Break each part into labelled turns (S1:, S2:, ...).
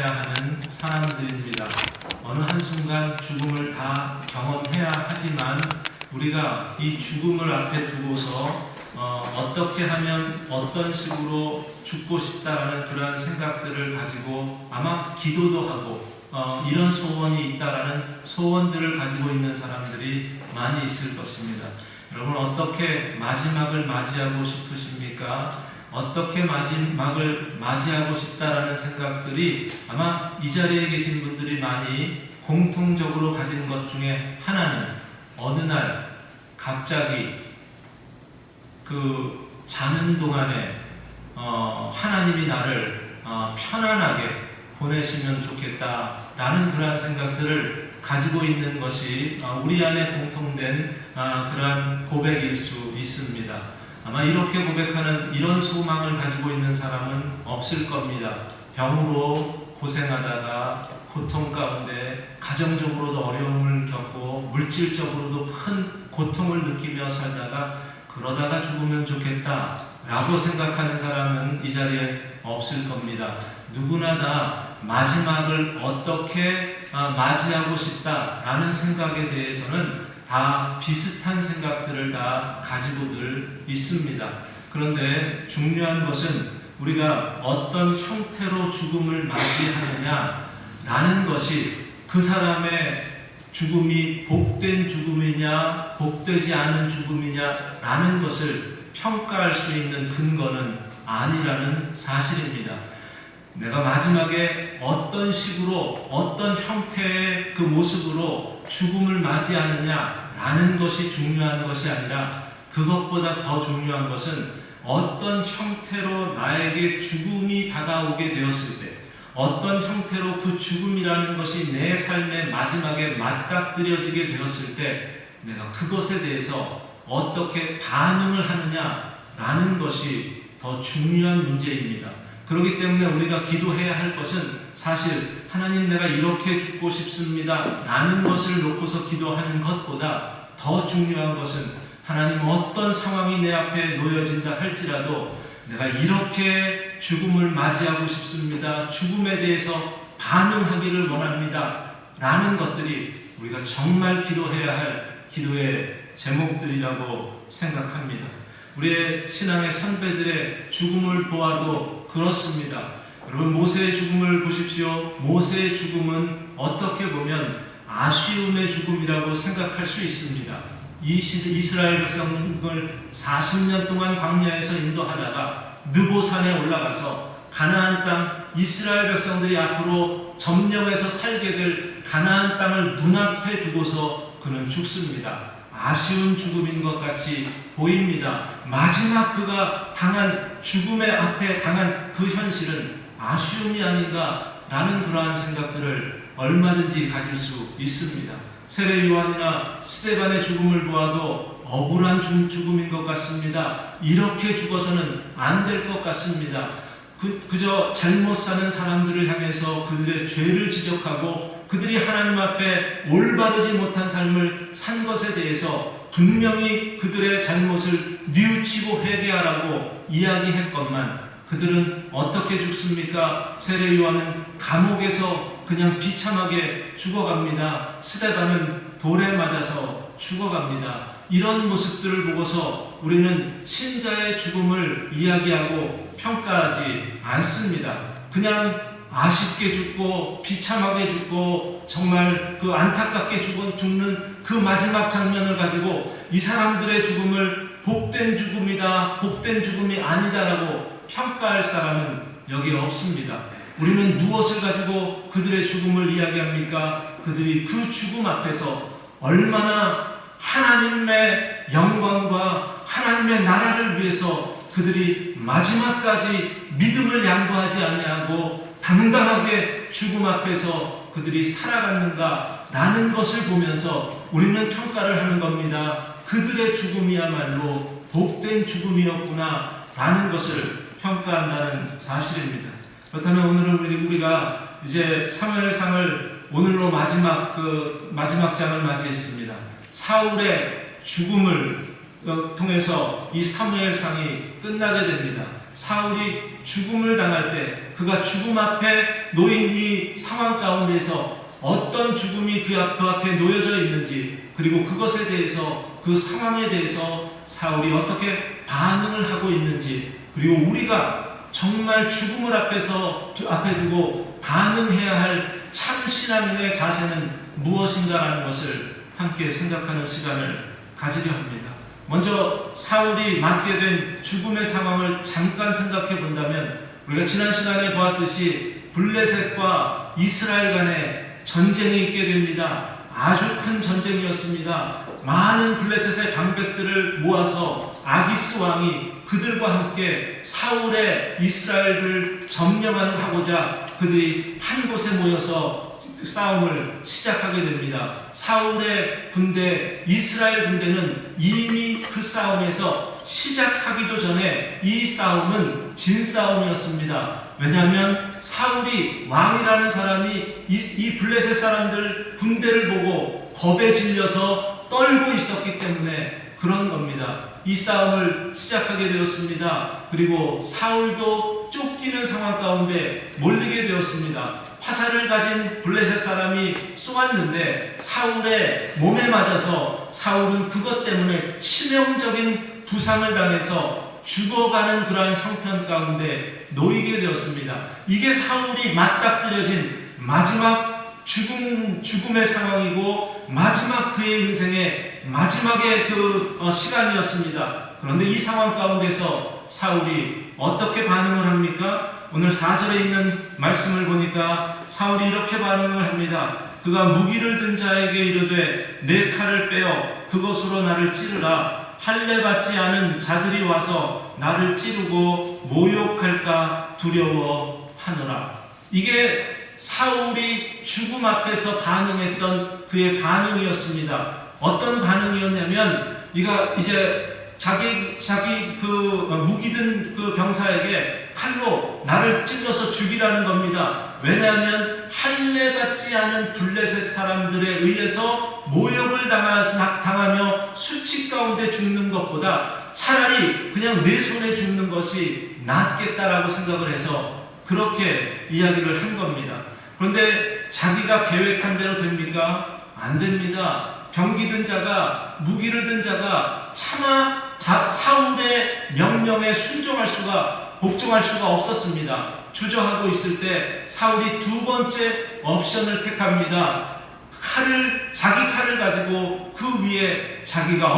S1: 경험해야 하는 사람들입니다. 어느 한순간 죽음을 다 경험해야 하지만 우리가 이 죽음을 앞에 두고서 어떻게 하면 어떤 식으로 죽고 싶다라는 그러한 생각들을 가지고 아마 기도도 하고 이런 소원이 있다라는 소원들을 가지고 있는 사람들이 많이 있을 것입니다. 여러분 어떻게 마지막을 맞이하고 싶으십니까? 어떻게 마지막을 맞이하고 싶다라는 생각들이 아마 이 자리에 계신 분들이 많이 공통적으로 가진 것 중에 하나는 어느 날 갑자기 그 자는 동안에 하나님이 나를 편안하게 보내시면 좋겠다라는 그러한 생각들을 가지고 있는 것이 우리 안에 공통된 그러한 고백일 수 있습니다. 아마 이렇게 고백하는 이런 소망을 가지고 있는 사람은 없을 겁니다. 병으로 고생하다가 고통 가운데 가정적으로도 어려움을 겪고 물질적으로도 큰 고통을 느끼며 살다가 그러다가 죽으면 좋겠다라고 생각하는 사람은 이 자리에 없을 겁니다. 누구나 다 마지막을 어떻게 맞이하고 싶다라는 생각에 대해서는 다 비슷한 생각들을 다 가지고들 있습니다. 그런데 중요한 것은 우리가 어떤 형태로 죽음을 맞이하느냐라는 것이 그 사람의 죽음이 복된 죽음이냐 복되지 않은 죽음이냐라는 것을 평가할 수 있는 근거는 아니라는 사실입니다. 내가 마지막에 어떤 식으로 어떤 형태의 그 모습으로 죽음을 맞이하느냐라는 것이 중요한 것이 아니라 그것보다 더 중요한 것은 어떤 형태로 나에게 죽음이 다가오게 되었을 때 어떤 형태로 그 죽음이라는 것이 내 삶의 마지막에 맞닥뜨려지게 되었을 때 내가 그것에 대해서 어떻게 반응을 하느냐라는 것이 더 중요한 문제입니다. 그렇기 때문에 우리가 기도해야 할 것은 사실 하나님 내가 이렇게 죽고 싶습니다 라는 것을 놓고서 기도하는 것보다 더 중요한 것은 하나님 어떤 상황이 내 앞에 놓여진다 할지라도 내가 이렇게 죽음을 맞이하고 싶습니다. 죽음에 대해서 반응하기를 원합니다 라는 것들이 우리가 정말 기도해야 할 기도의 제목들이라고 생각합니다. 우리의 신앙의 선배들의 죽음을 보아도 그렇습니다. 여러분 모세의 죽음을 보십시오. 모세의 죽음은 어떻게 보면 아쉬움의 죽음이라고 생각할 수 있습니다. 이스라엘 백성을 40년 동안 광야에서 인도하다가 느보산에 올라가서 가나안 땅 이스라엘 백성들이 앞으로 점령해서 살게 될 가나안 땅을 눈앞에 두고서 그는 죽습니다. 아쉬운 죽음인 것 같이 보입니다. 마지막 그가 당한 죽음의 앞에 당한 그 현실은 아쉬움이 아닌가라는 그러한 생각들을 얼마든지 가질 수 있습니다. 세례 요한이나 스데반의 죽음을 보아도 억울한 죽음인 것 같습니다. 이렇게 죽어서는 안 될 것 같습니다. 그저 잘못 사는 사람들을 향해서 그들의 죄를 지적하고 그들이 하나님 앞에 올바르지 못한 삶을 산 것에 대해서 분명히 그들의 잘못을 뉘우치고 회개하라고 이야기했건만 그들은 어떻게 죽습니까? 세례 요한은 감옥에서 그냥 비참하게 죽어갑니다. 스데반은 돌에 맞아서 죽어갑니다. 이런 모습들을 보고서 우리는 신자의 죽음을 이야기하고 평가하지 않습니다. 그냥 아쉽게 죽고 비참하게 죽고 정말 그 안타깝게 죽는 그 마지막 장면을 가지고 이 사람들의 죽음을 복된 죽음이다, 복된 죽음이 아니다라고 평가할 사람은 여기 없습니다. 우리는 무엇을 가지고 그들의 죽음을 이야기합니까? 그들이 그 죽음 앞에서 얼마나 하나님의 영광과 하나님의 나라를 위해서 그들이 마지막까지 믿음을 양보하지 아니하고 당당하게 죽음 앞에서 그들이 살아갔는가라는 것을 보면서 우리는 평가를 하는 겁니다. 그들의 죽음이야말로 복된 죽음이었구나 라는 것을 평가한다는 사실입니다. 그렇다면 오늘은 우리가 이제 사무엘상을 오늘로 마지막 장을 맞이했습니다. 사울의 죽음을 통해서 이 사무엘상이 끝나게 됩니다. 사울이 죽음을 당할 때 그가 죽음 앞에 놓인 이 상황 가운데서 어떤 죽음이 그 앞에 놓여져 있는지, 그리고 그것에 대해서, 그 상황에 대해서 사울이 어떻게 반응을 하고 있는지, 그리고 우리가 정말 죽음을 앞에 두고 반응해야 할 참 신앙인의 자세는 무엇인가라는 것을 함께 생각하는 시간을 가지려 합니다. 먼저 사울이 맞게 된 죽음의 상황을 잠깐 생각해 본다면, 우리가 지난 시간에 보았듯이 블레셋과 이스라엘 간의 전쟁이 있게 됩니다. 아주 큰 전쟁이었습니다. 많은 블레셋의 방백들을 모아서 아기스 왕이 그들과 함께 사울의 이스라엘을 점령하고자 그들이 한 곳에 모여서 싸움을 시작하게 됩니다. 사울의 군대, 이스라엘 군대는 이미 그 싸움에서 시작하기도 전에 이 싸움은 진 싸움이었습니다. 왜냐하면 사울이, 왕이라는 사람이 이 블레셋 사람들 군대를 보고 겁에 질려서 떨고 있었기 때문에 그런 겁니다. 이 싸움을 시작하게 되었습니다. 그리고 사울도 쫓기는 상황 가운데 몰리게 되었습니다. 화살을 가진 블레셋 사람이 쏘았는데 사울의 몸에 맞아서 사울은 그것 때문에 치명적인 부상을 당해서 죽어가는 그러한 형편 가운데 놓이게 되었습니다. 이게 사울이 맞닥뜨려진 마지막 죽음의 상황이고 마지막 그의 인생의 마지막의 시간이었습니다. 그런데 이 상황 가운데서 사울이 어떻게 반응을 합니까? 오늘 4절에 있는 말씀을 보니까 사울이 이렇게 반응을 합니다. 그가 무기를 든 자에게 이르되 내 칼을 빼어 그것으로 나를 찌르라. 할례 받지 않은 자들이 와서 나를 찌르고 모욕할까 두려워하노라. 이게 사울이 죽음 앞에서 반응했던 그의 반응이었습니다. 어떤 반응이었냐면, 이제 자기 무기 든 그 병사에게 칼로 나를 찔러서 죽이라는 겁니다. 왜냐하면 할례 받지 않은 블레셋 사람들에 의해서 모욕을 당하며 수치 가운데 죽는 것보다 차라리 그냥 내 손에 죽는 것이 낫겠다라고 생각을 해서 그렇게 이야기를 한 겁니다. 그런데 자기가 계획한 대로 됩니까? 안 됩니다. 병기 든 자가, 무기를 든 자가 차마 사울의 명령에 복종할 수가 없었습니다. 주저하고 있을 때 사울이 두 번째 옵션을 택합니다. 자기 칼을 가지고 그 위에 자기가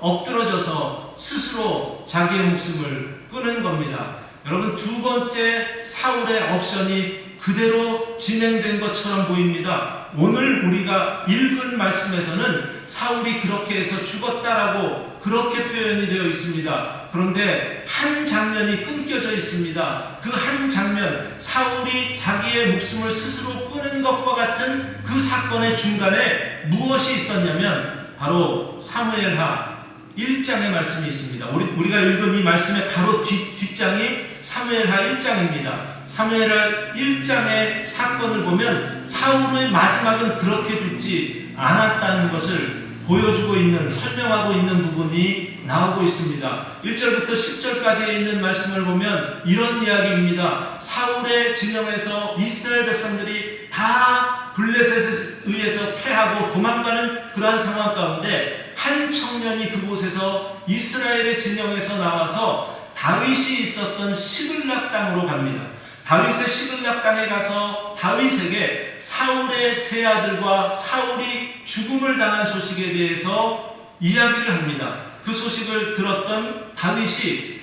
S1: 엎드러져서 스스로 자기의 목숨을 끊은 겁니다. 여러분, 두 번째 사울의 옵션이 그대로 진행된 것처럼 보입니다. 오늘 우리가 읽은 말씀에서는 사울이 그렇게 해서 죽었다라고 그렇게 표현이 되어 있습니다. 그런데 한 장면이 끊겨져 있습니다. 그 한 장면, 사울이 자기의 목숨을 스스로 끊은 것과 같은 그 사건의 중간에 무엇이 있었냐면 바로 사무엘하 1장의 말씀이 있습니다. 우리가 읽은 이 말씀의 바로 뒷장이 사무엘하 1장입니다. 사무엘하 1장의 사건을 보면 사울의 마지막은 그렇게 죽지 않았다는 것을 보여주고 있는, 설명하고 있는 부분이 나오고 있습니다. 1절부터 10절까지에 있는 말씀을 보면 이런 이야기입니다. 사울의 진영에서 이스라엘 백성들이 다 블레셋에 의해서 패하고 도망가는 그러한 상황 가운데 한 청년이 그곳에서 이스라엘의 진영에서 나와서 다윗이 있었던 시글락 땅으로 갑니다. 다윗의 시글락 땅에 가서 다윗에게 사울의 세 아들과 사울이 죽음을 당한 소식에 대해서 이야기를 합니다. 그 소식을 들었던 다윗이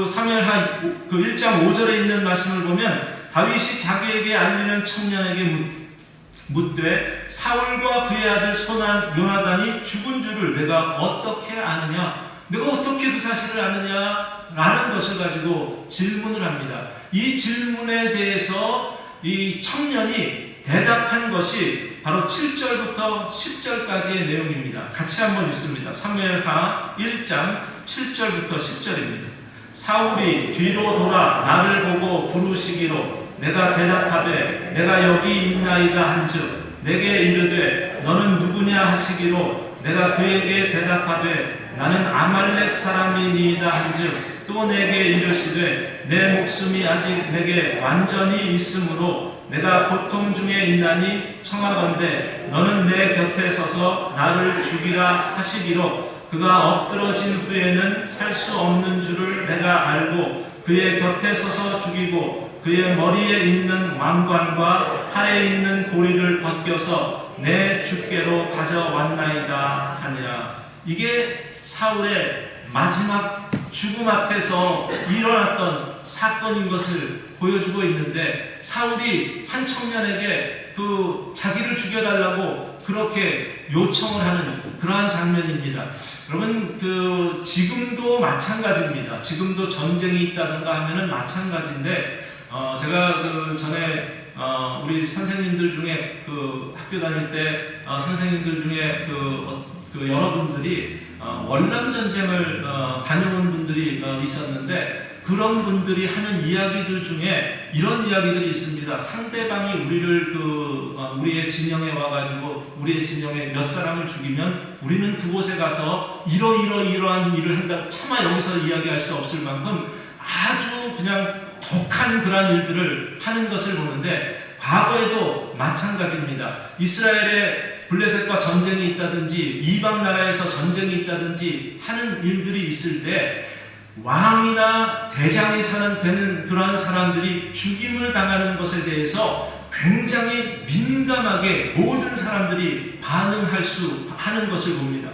S1: 사무엘하 1장 5절에 있는 말씀을 보면 다윗이 자기에게 알리는 청년에게 묻되 사울과 그의 아들 요나단이 죽은 줄을 내가 어떻게 아느냐? 내가 어떻게 그 사실을 아느냐? 라는 것을 가지고 질문을 합니다. 이 질문에 대해서 이 청년이 대답한 것이 바로 7절부터 10절까지의 내용입니다. 같이 한번 읽습니다. 사무엘하 1장 7절부터 10절입니다. 사울이 뒤로 돌아 나를 보고 부르시기로 내가 대답하되 내가 여기 있나이다 한즉 내게 이르되 너는 누구냐 하시기로 내가 그에게 대답하되 나는 아말렉 사람이니이다 한즉 또 내게 이르시되 내 목숨이 아직 내게 완전히 있으므로 내가 고통 중에 있나니 청하건대 너는 내 곁에 서서 나를 죽이라 하시기로 그가 엎드러진 후에는 살 수 없는 줄을 내가 알고 그의 곁에 서서 죽이고 그의 머리에 있는 왕관과 팔에 있는 고리를 벗겨서 내 주께로 가져왔나이다 하니라. 이게 사울의 마지막 죽음 앞에서 일어났던 사건인 것을 보여주고 있는데, 사울이 한 청년에게 자기를 죽여달라고 그렇게 요청을 하는 그러한 장면입니다. 여러분, 지금도 마찬가지입니다. 지금도 전쟁이 있다든가 하면은 마찬가지인데, 제가 전에 우리 선생님들 중에 학교 다닐 때 선생님들 중에 여러분들이 월남 전쟁을 다녀온 분들이 있었는데, 그런 분들이 하는 이야기들 중에 이런 이야기들이 있습니다. 상대방이 우리의 진영에 와가지고 우리의 진영에 몇 사람을 죽이면 우리는 그곳에 가서 이러한 일을 한다. 차마 여기서 이야기할 수 없을 만큼 아주 그냥 독한 그러한 일들을 하는 것을 보는데, 과거에도 마찬가지입니다. 이스라엘의 블레셋과 전쟁이 있다든지 이방 나라에서 전쟁이 있다든지 하는 일들이 있을 때 왕이나 대장이 되는 그러한 사람들이 죽임을 당하는 것에 대해서 굉장히 민감하게 모든 사람들이 하는 것을 봅니다.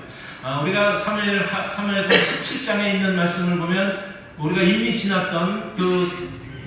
S1: 우리가 사무엘상 17장에 있는 말씀을 보면 우리가 이미 지났던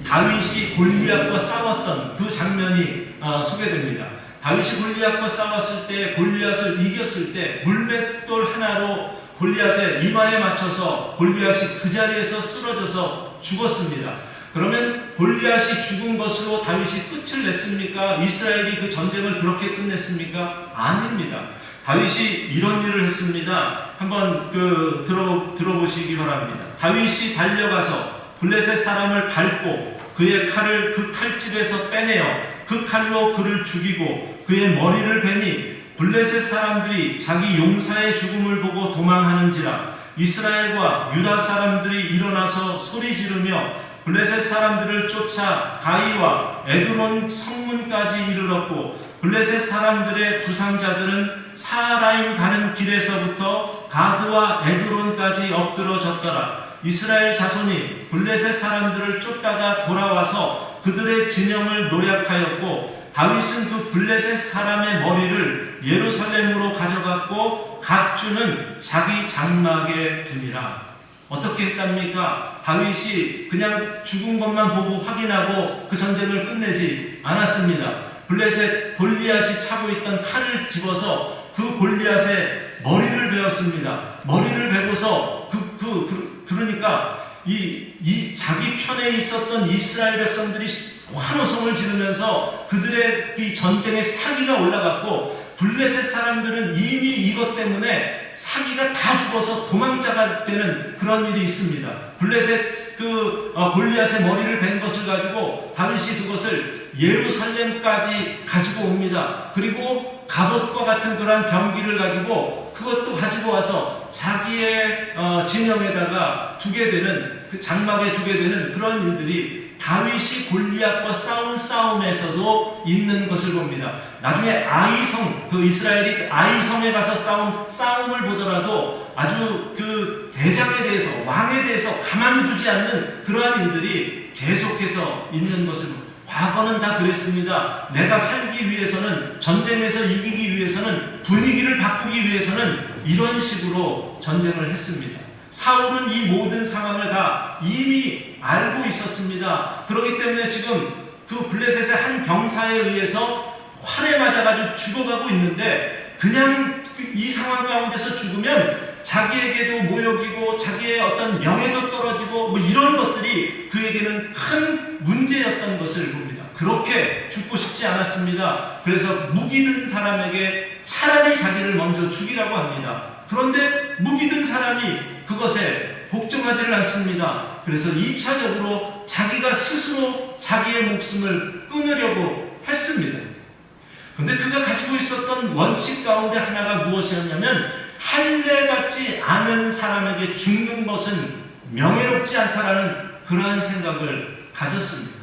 S1: 다윗이 골리앗과 싸웠던 그 장면이 소개됩니다. 다윗이 골리앗과 싸웠을 때, 골리앗을 이겼을 때 물맷돌 하나로 골리앗의 이마에 맞춰서 골리앗이 그 자리에서 쓰러져서 죽었습니다. 그러면 골리앗이 죽은 것으로 다윗이 끝을 냈습니까? 이스라엘이 그 전쟁을 그렇게 끝냈습니까? 아닙니다. 다윗이 이런 일을 했습니다. 한번 들어보시기 바랍니다. 다윗이 달려가서 블레셋 사람을 밟고 그의 칼을 그 칼집에서 빼내어 그 칼로 그를 죽이고 그의 머리를 베니 블레셋 사람들이 자기 용사의 죽음을 보고 도망하는지라. 이스라엘과 유다 사람들이 일어나서 소리 지르며 블레셋 사람들을 쫓아 가이와 에그론 성문까지 이르렀고, 블레셋 사람들의 부상자들은 사라임 가는 길에서부터 가드와 에그론까지 엎드러졌더라. 이스라엘 자손이 블레셋 사람들을 쫓다가 돌아와서 그들의 진영을 노략하였고, 다윗은 그 블레셋 사람의 머리를 예루살렘으로 가져갔고 각주는 자기 장막에 두니라. 어떻게 했답니까? 다윗이 그냥 죽은 것만 보고 확인하고 그 전쟁을 끝내지 않았습니다. 블레셋 골리앗이 차고 있던 칼을 집어서 그 골리앗의 머리를 베었습니다. 머리를 베고서 그러니까 이 자기 편에 있었던 이스라엘 백성들이 환호성을 지르면서 그들의 이 전쟁의 사기가 올라갔고, 블레셋 사람들은 이미 이것 때문에 사기가 다 죽어서 도망자가 되는 그런 일이 있습니다. 블레셋 골리앗의 머리를 벤 것을 가지고 다윗이 그것을 예루살렘까지 가지고 옵니다. 그리고 갑옷과 같은 그러한 병기를 가지고 그것도 가지고 와서 자기의 진영에다가 두게 되는, 그 장막에 두게 되는 그런 일들이 다윗이 골리앗과 싸운 싸움에서도 있는 것을 봅니다. 나중에 아이성, 이스라엘이 아이성에 가서 싸움을 보더라도 아주 대장에 대해서, 왕에 대해서 가만히 두지 않는 그러한 일들이 계속해서 있는 것을 봅니다. 과거는 다 그랬습니다. 내가 살기 위해서는, 전쟁에서 이기기 위해서는, 분위기를 바꾸기 위해서는 이런 식으로 전쟁을 했습니다. 사울은 이 모든 상황을 다 이미 알고 있었습니다. 그렇기 때문에 지금 그 블레셋의 한 병사에 의해서 활에 맞아가지고 죽어가고 있는데, 그냥 이 상황 가운데서 죽으면 자기에게도 모욕이고 자기의 어떤 명예도 떨어지고 이런 것들이 그에게는 큰 문제였던 것을 봅니다. 그렇게 죽고 싶지 않았습니다. 그래서 무기 든 사람에게 차라리 자기를 먼저 죽이라고 합니다. 그런데 무기 든 사람이 그것에 복종하지를 않습니다. 그래서 2차적으로 자기가 스스로 자기의 목숨을 끊으려고 했습니다. 그런데 그가 가지고 있었던 원칙 가운데 하나가 무엇이었냐면, 할례받지 않은 사람에게 죽는 것은 명예롭지 않다라는 그러한 생각을 가졌습니다.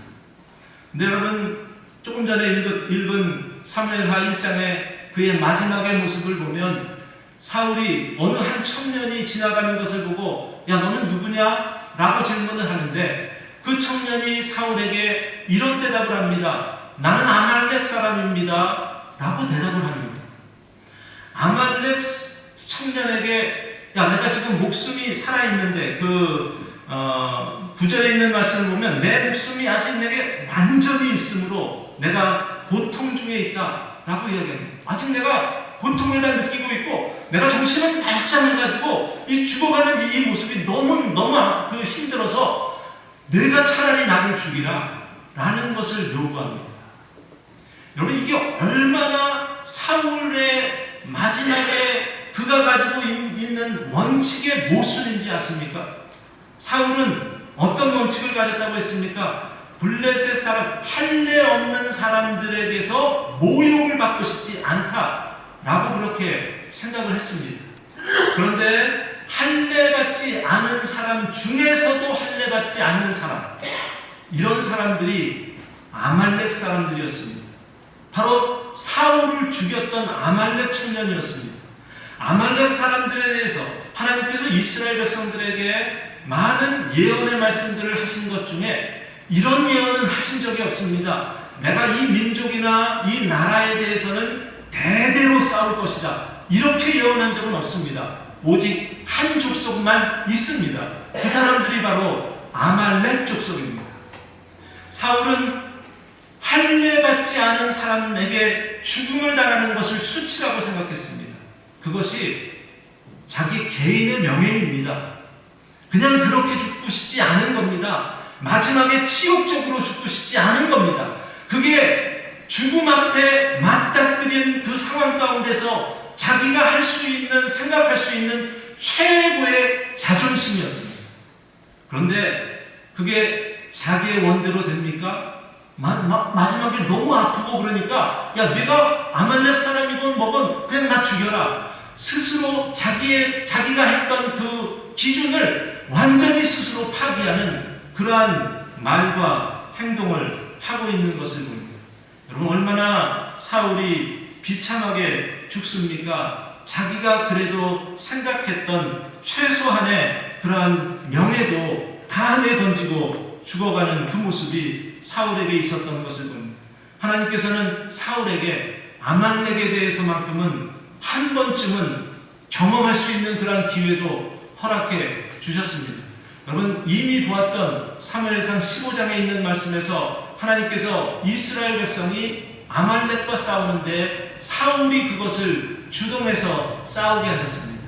S1: 근데 여러분, 조금 전에 읽은 사무엘하 1장의 그의 마지막의 모습을 보면 사울이 어느 한 청년이 지나가는 것을 보고 야, 너는 누구냐? 라고 질문을 하는데 그 청년이 사울에게 이런 대답을 합니다. 나는 아말렉 사람입니다. 라고 대답을 합니다. 아말렉 청년에게 야, 내가 지금 목숨이 살아있는데 구절에 있는 말씀을 보면 내 목숨이 아직 내게 완전히 있으므로 내가 고통 중에 있다 라고 이야기합니다. 아직 내가 고통을 다 느끼고 있고 내가 정신을 말짱해가지고 이 죽어가는 이 모습이 너무 힘들어서 내가 차라리 나를 죽이라 라는 것을 요구합니다. 여러분, 이게 얼마나 사울의 마지막에 그가 가지고 있는 원칙의 모순인지 아십니까? 사울은 어떤 원칙을 가졌다고 했습니까? 블레셋 사람, 할례 없는 사람들에 대해서 모욕을 받고 싶지 않다라고 그렇게 생각을 했습니다. 그런데 할례 받지 않은 사람 중에서도 할례 받지 않는 사람, 이런 사람들이 아말렉 사람들이었습니다. 바로 사울을 죽였던 아말렉 청년이었습니다. 아말렉 사람들에 대해서 하나님께서 이스라엘 백성들에게 많은 예언의 말씀들을 하신 것 중에 이런 예언은 하신 적이 없습니다. 내가 이 민족이나 이 나라에 대해서는 대대로 싸울 것이다. 이렇게 예언한 적은 없습니다. 오직 한 족속만 있습니다. 그 사람들이 바로 아말렉 족속입니다. 사울은 할례 받지 않은 사람에게 죽음을 당하는 것을 수치라고 생각했습니다. 그것이 자기 개인의 명예입니다. 그냥 그렇게 죽고 싶지 않은 겁니다. 마지막에 치욕적으로 죽고 싶지 않은 겁니다. 그게 죽음 앞에 맞닥뜨린 그 상황 가운데서 자기가 할 수 있는, 생각할 수 있는 최고의 자존심이었습니다. 그런데 그게 자기의 원대로 됩니까? 마지막에 너무 아프고 그러니까 야, 네가 아말렉 사람이건 뭐건 그냥 나 죽여라. 스스로 자기가 했던 그 기준을 완전히 스스로 파기하는 그러한 말과 행동을 하고 있는 것을 봅니다. 여러분, 얼마나 사울이 비참하게 죽습니까? 자기가 그래도 생각했던 최소한의 그러한 명예도 다 내던지고 죽어가는 그 모습이 사울에게 있었던 것을 봅니다. 하나님께서는 사울에게 아말렉에 대해서만큼은 한 번쯤은 경험할 수 있는 그러한 기회도 허락해 주셨습니다. 여러분, 이미 보았던 사무엘상 15장에 있는 말씀에서 하나님께서 이스라엘 백성이 아말렉과 싸우는데 사울이 그것을 주동해서 싸우게 하셨습니다.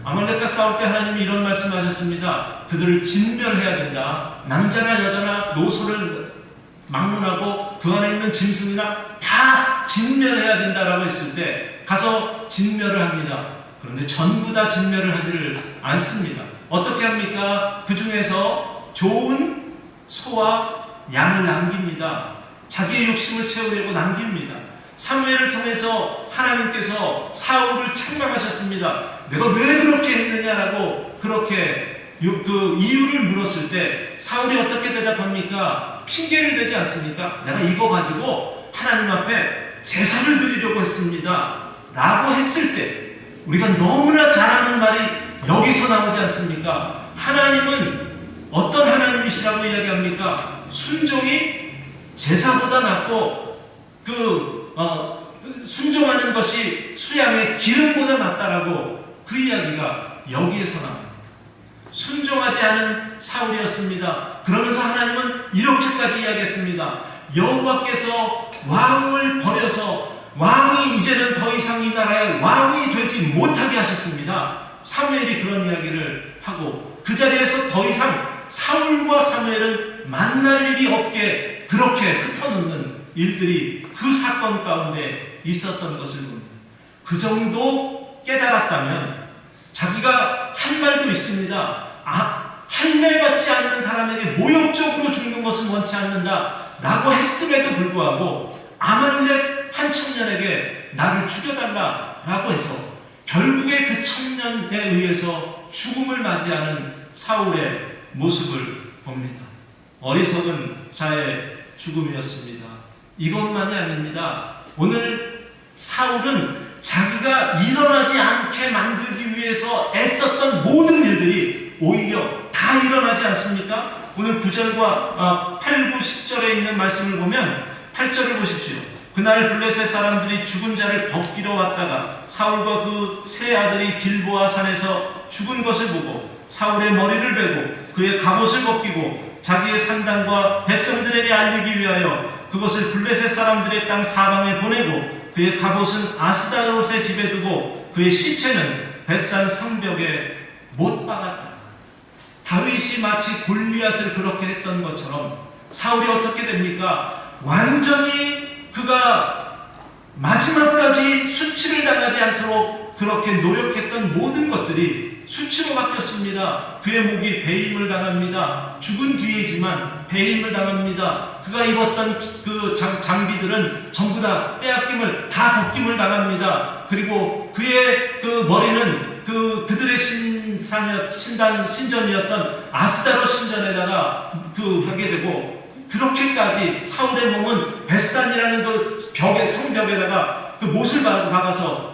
S1: 아말렉과 싸울 때 하나님이 이런 말씀하셨습니다. 그들을 진멸해야 된다. 남자나 여자나 노소를 막론하고 그 안에 있는 짐승이나 다 진멸해야 된다라고 했을 때 가서 진멸을 합니다. 그런데 전부 다 진멸을 하지를 않습니다. 어떻게 합니까? 그 중에서 좋은 소와 양을 남깁니다. 자기의 욕심을 채우려고 남깁니다. 사무엘을 통해서 하나님께서 사울을 책망하셨습니다. 내가 왜 그렇게 했느냐라고 그렇게 그 이유를 물었을 때 사울이 어떻게 대답합니까? 핑계를 대지 않습니까? 내가 이거 가지고 하나님 앞에 제사를 드리려고 했습니다. 라고 했을 때 우리가 너무나 잘하는 말이 여기서 나오지 않습니까? 하나님은 어떤 하나님이시라고 이야기합니까? 순종이 제사보다 낫고 순종하는 것이 수양의 기름보다 낫다라고 그 이야기가 여기에서 나옵니다. 순종하지 않은 사울이었습니다. 그러면서 하나님은 이렇게까지 이야기했습니다. 여호와께서 왕을 버려서 왕이 이제는 더 이상 이 나라의 왕이 되지 못하게 하셨습니다. 사무엘이 그런 이야기를 하고 그 자리에서 더 이상 사울과 사무엘은 만날 일이 없게 그렇게 흩어놓는 일들이 그 사건 가운데 있었던 것을 봅니다. 그 정도 깨달았다면 자기가 한 말도 있습니다. 할례 받지 않는 사람에게 모욕적으로 죽는 것은 원치 않는다 라고 했음에도 불구하고 아말렉 한 청년에게 나를 죽여달라 라고 해서 결국에 그 청년에 의해서 죽음을 맞이하는 사울의 모습을 봅니다. 어리석은 자의 죽음이었습니다. 이것만이 아닙니다. 오늘 사울은 자기가 일어나지 않게 만들기 위해서 애썼던 모든 일들이 오히려 다 일어나지 않습니까? 오늘 9절과 8, 9, 10절에 있는 말씀을 보면 8절을 보십시오. 그날 블레셋 사람들이 죽은 자를 벗기러 왔다가 사울과 그 세 아들이 길보아 산에서 죽은 것을 보고 사울의 머리를 베고 그의 갑옷을 벗기고 자기의 산당과 백성들에게 알리기 위하여 그것을 블레셋 사람들의 땅 사방에 보내고 그의 갑옷은 아스다롯의 집에 두고 그의 시체는 벳산 성벽에 못 박았다. 다윗이 마치 골리앗을 그렇게 했던 것처럼 사울이 어떻게 됩니까? 완전히 그가 마지막까지 수치를 당하지 않도록 그렇게 노력했던 모든 것들이 수치로 바뀌었습니다. 그의 목이 배임을 당합니다. 죽은 뒤이지만 배임을 당합니다. 그가 입었던 그 장비들은 전부 다 빼앗김을, 다 벗김을 당합니다. 그리고 그의 그 머리는 그들의 신전이었던 아스다롯 신전에다가 하게 되고, 그렇게까지 사울의 몸은 벳산이라는 그 성벽에다가 그 못을 박아서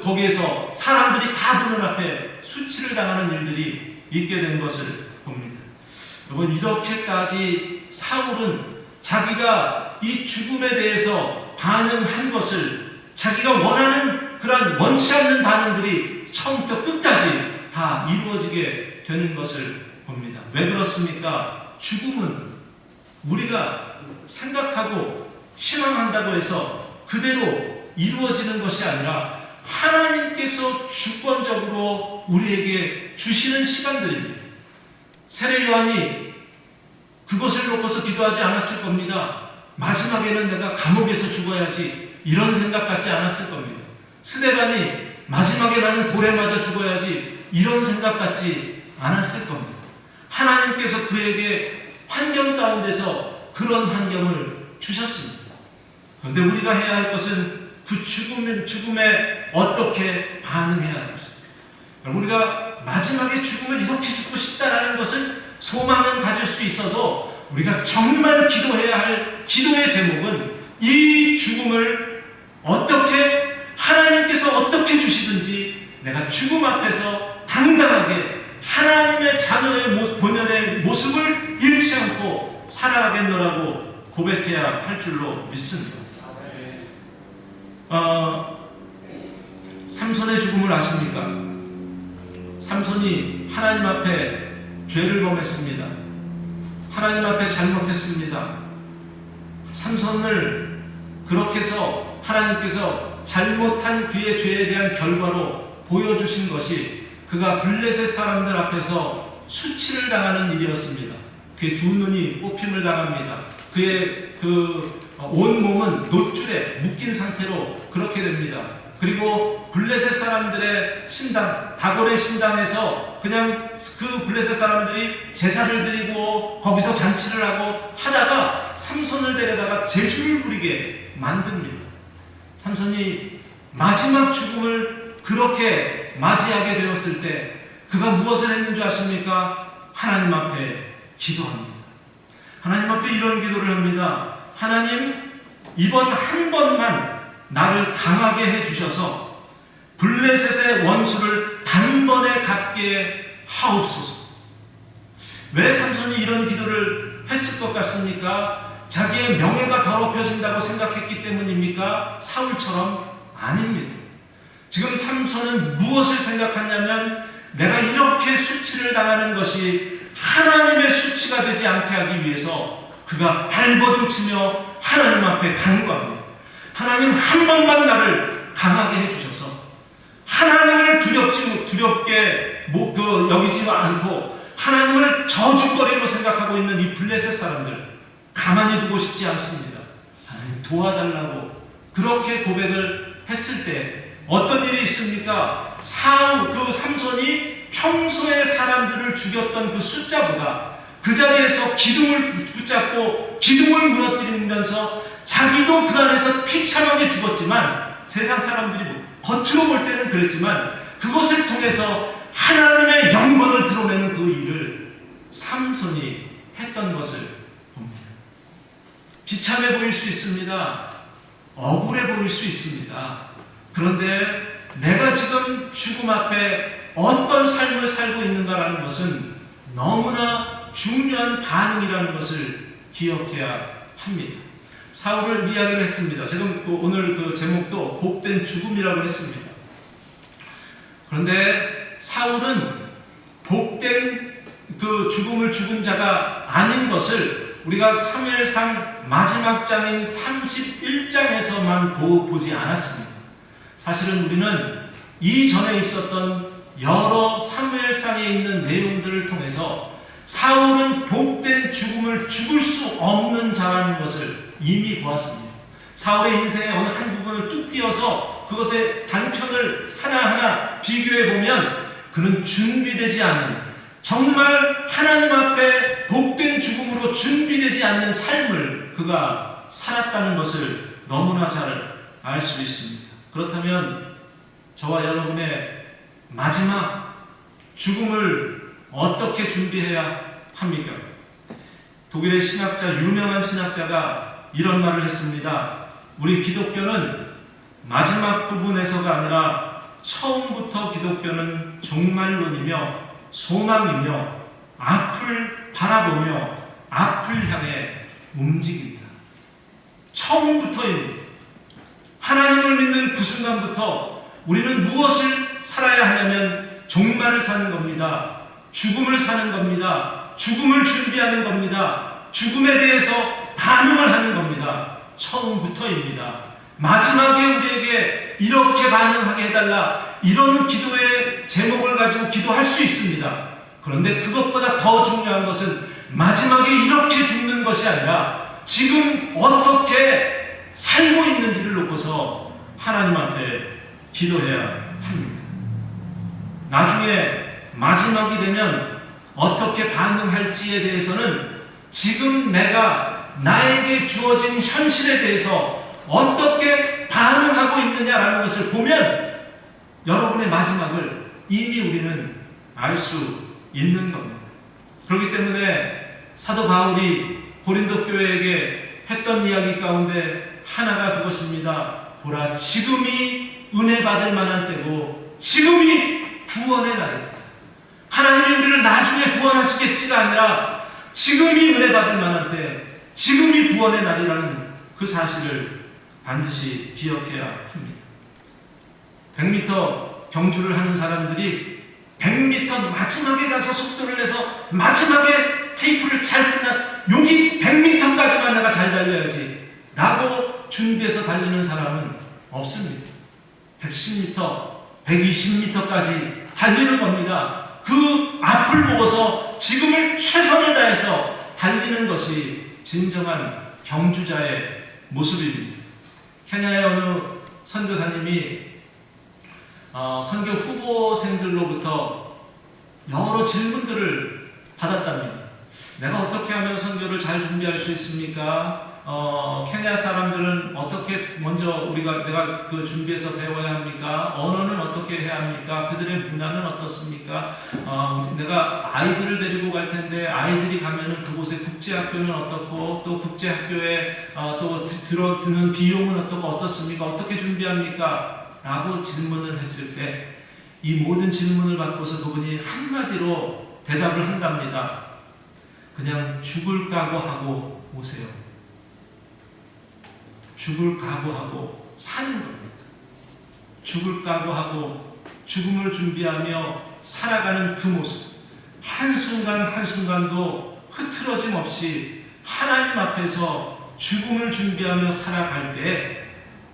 S1: 거기에서 사람들이 다 보는 앞에 수치를 당하는 일들이 있게 된 것을 봅니다. 여러분, 이렇게까지 사울은 자기가 이 죽음에 대해서 반응한 것을, 자기가 원하는 그런 원치 않는 반응들이 처음부터 끝까지 다 이루어지게 되는 것을 봅니다. 왜 그렇습니까? 죽음은 우리가 생각하고 희망한다고 해서 그대로 이루어지는 것이 아니라 하나님께서 주권적으로 우리에게 주시는 시간들입니다. 세례 요한이 그것을 놓고서 기도하지 않았을 겁니다. 마지막에는 내가 감옥에서 죽어야지, 이런 생각 갖지 않았을 겁니다. 스데반이 마지막에 나는 돌에 맞아 죽어야지, 이런 생각 갖지 않았을 겁니다. 하나님께서 그에게 환경 가운데서 그런 환경을 주셨습니다. 그런데 우리가 해야 할 것은 그 죽음에 어떻게 반응해야 하는 것입니다. 우리가 마지막에 죽음을 이렇게 죽고 싶다라는 것을 소망은 가질 수 있어도 우리가 정말 기도해야 할 기도의 제목은 이 죽음을 어떻게, 하나님께서 어떻게 주시든지 내가 죽음 앞에서 당당하게 하나님의 자녀의 본연의 모습을 잃지 않고 살아가겠노라고 고백해야 할 줄로 믿습니다. 삼손의 죽음을 아십니까? 삼손이 하나님 앞에 죄를 범했습니다. 하나님 앞에 잘못했습니다. 삼손을 그렇게 해서 하나님께서 잘못한 그의 죄에 대한 결과로 보여주신 것이 그가 블레셋 사람들 앞에서 수치를 당하는 일이었습니다. 그의 두 눈이 뽑힘을 당합니다. 그의 온 몸은 놋줄에 묶인 상태로 그렇게 됩니다. 그리고 블레셋 사람들의 신당, 다곤의 신당에서 그냥 그 블레셋 사람들이 제사를 드리고 거기서 잔치를 하고 하다가 삼손을 데려다가 제주를 부리게 만듭니다. 삼손이 마지막 죽음을 그렇게 맞이하게 되었을 때 그가 무엇을 했는 줄 아십니까? 하나님 앞에 기도합니다. 하나님 앞에 이런 기도를 합니다. 하나님, 이번 한 번만 나를 강하게 해주셔서 블레셋의 원수를 단번에 갚게 하옵소서. 왜 삼손이 이런 기도를 했을 것 같습니까? 자기의 명예가 더럽혀진다고 생각했기 때문입니까? 사울처럼 아닙니다. 지금 삼손은 무엇을 생각하냐면 내가 이렇게 수치를 당하는 것이 하나님의 수치가 되지 않게 하기 위해서 그가 발버둥치며 하나님 앞에 간구합니다. 하나님, 한 번만 나를 강하게 해주셔서 하나님을 두렵게 여기지 않고 하나님을 저주거리로 생각하고 있는 이 블레셋 사람들 가만히 두고 싶지 않습니다. 하나님 도와달라고 그렇게 고백을 했을 때 어떤 일이 있습니까? 삼손이 평소에 사람들을 죽였던 그 숫자보다 그 자리에서 기둥을 붙잡고 기둥을 무너뜨리면서 자기도 그 안에서 비참하게 죽었지만, 세상 사람들이 겉으로 볼 때는 그랬지만 그것을 통해서 하나님의 영광을 드러내는 그 일을 삼손이 했던 것을 봅니다. 비참해 보일 수 있습니다. 억울해 보일 수 있습니다. 그런데 내가 지금 죽음 앞에 어떤 삶을 살고 있는가라는 것은 너무나 중요한 반응이라는 것을 기억해야 합니다. 사울을 이야기를 했습니다. 지금 오늘 그 제목도 복된 죽음이라고 했습니다. 그런데 사울은 복된 그 죽음을 죽은 자가 아닌 것을 우리가 사무엘상 마지막 장인 31장에서만 보지 않았습니다. 사실은 우리는 이전에 있었던 여러 사무엘상에 있는 내용들을 통해서 사울은 복된 죽음을 죽을 수 없는 자라는 것을 이미 보았습니다. 사울의 인생의 어느 한 부분을 뚝 띄어서 그것의 단편을 하나하나 비교해 보면 그는 준비되지 않은, 정말 하나님 앞에 복된 죽음으로 준비되지 않는 삶을 그가 살았다는 것을 너무나 잘 알 수 있습니다. 그렇다면 저와 여러분의 마지막 죽음을 어떻게 준비해야 합니까? 독일의 신학자, 유명한 신학자가 이런 말을 했습니다. 우리 기독교는 마지막 부분에서가 아니라 처음부터 기독교는 종말론이며 소망이며 앞을 바라보며 앞을 향해 움직인다. 처음부터입니다. 하나님을 믿는 그 순간부터 우리는 무엇을 살아야 하냐면 종말을 사는 겁니다. 죽음을 사는 겁니다. 죽음을 준비하는 겁니다. 죽음에 대해서 반응을 하는 겁니다. 처음부터입니다. 마지막에 우리에게 이렇게 반응하게 해달라, 이런 기도의 제목을 가지고 기도할 수 있습니다. 그런데 그것보다 더 중요한 것은 마지막에 이렇게 죽는 것이 아니라 지금 어떻게 살고 있는지를 놓고서 하나님 앞에 기도해야 합니다. 나중에 마지막이 되면 어떻게 반응할지에 대해서는 지금 내가 나에게 주어진 현실에 대해서 어떻게 반응하고 있느냐라는 것을 보면 여러분의 마지막을 이미 우리는 알 수 있는 겁니다. 그렇기 때문에 사도 바울이 고린도 교회에게 했던 이야기 가운데 하나가 그것입니다. 보라, 지금이 은혜 받을 만한 때고 지금이 구원의 날이다. 하나님이 우리를 나중에 구원하시겠지가 아니라 지금이 은혜 받을 만한 때, 지금이 구원의 날이라는 그 사실을 반드시 기억해야 합니다. 100m 경주를 하는 사람들이 100m 마지막에 가서 속도를 내서 마지막에 테이프를 잘 끝난 여기 100m까지만 내가 잘 달려야지 라고 준비해서 달리는 사람은 없습니다. 110m, 120m까지 달리는 겁니다. 그 앞을 보고서 지금을 최선을 다해서 달리는 것이 진정한 경주자의 모습입니다. 케냐의 어느 선교사님이 선교 후보생들로부터 여러 질문들을 받았답니다. 내가 어떻게 하면 선교를 잘 준비할 수 있습니까? 케냐 사람들은 어떻게 먼저 내가 그 준비해서 배워야 합니까? 언어는 어떻게 해야 합니까? 그들의 문화는 어떻습니까? 내가 아이들을 데리고 갈 텐데 아이들이 가면은 그곳의 국제학교는 어떻고 또 국제학교에 또 드는 비용은 어떻습니까? 어떻게 준비합니까? 라고 질문을 했을 때 이 모든 질문을 받고서 그분이 한마디로 대답을 한답니다. 그냥 죽을 각오하고 오세요. 죽을 각오하고 사는 겁니다. 죽을 각오하고 죽음을 준비하며 살아가는 그 모습, 한순간 한순간도 흐트러짐 없이 하나님 앞에서 죽음을 준비하며 살아갈 때,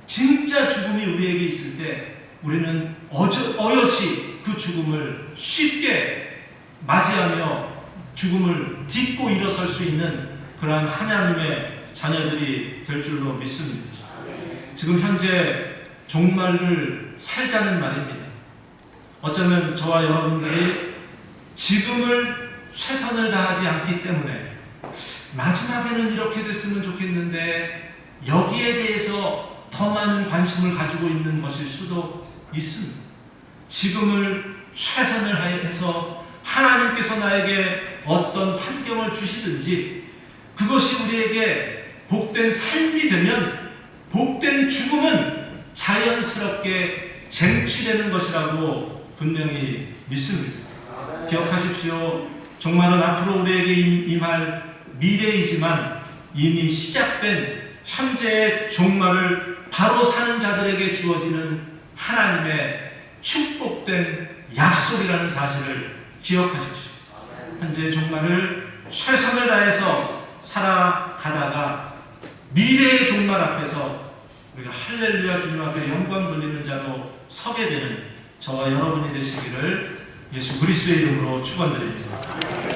S1: 진짜 죽음이 우리에게 있을 때 우리는 어여시 그 죽음을 쉽게 맞이하며 죽음을 딛고 일어설 수 있는 그러한 하나님의 자녀들이 될 줄로 믿습니다. 지금 현재 종말을 살자는 말입니다. 어쩌면 저와 여러분들이 지금을 최선을 다하지 않기 때문에 마지막에는 이렇게 됐으면 좋겠는데 여기에 대해서 더 많은 관심을 가지고 있는 것일 수도 있습니다. 지금을 최선을 다해서 하나님께서 나에게 어떤 환경을 주시든지 그것이 우리에게 복된 삶이 되면 복된 죽음은 자연스럽게 쟁취되는 것이라고 분명히 믿습니다. 기억하십시오. 종말은 앞으로 우리에게 임할 미래이지만 이미 시작된 현재의 종말을 바로 사는 자들에게 주어지는 하나님의 축복된 약속이라는 사실을 기억하십시오. 현재의 종말을 최선을 다해서 살아가다가 미래의 종말 앞에서 우리가 할렐루야 주님 앞에 영광 돌리는 자로 서게 되는 저와 여러분이 되시기를 예수 그리스도의 이름으로 축원드립니다.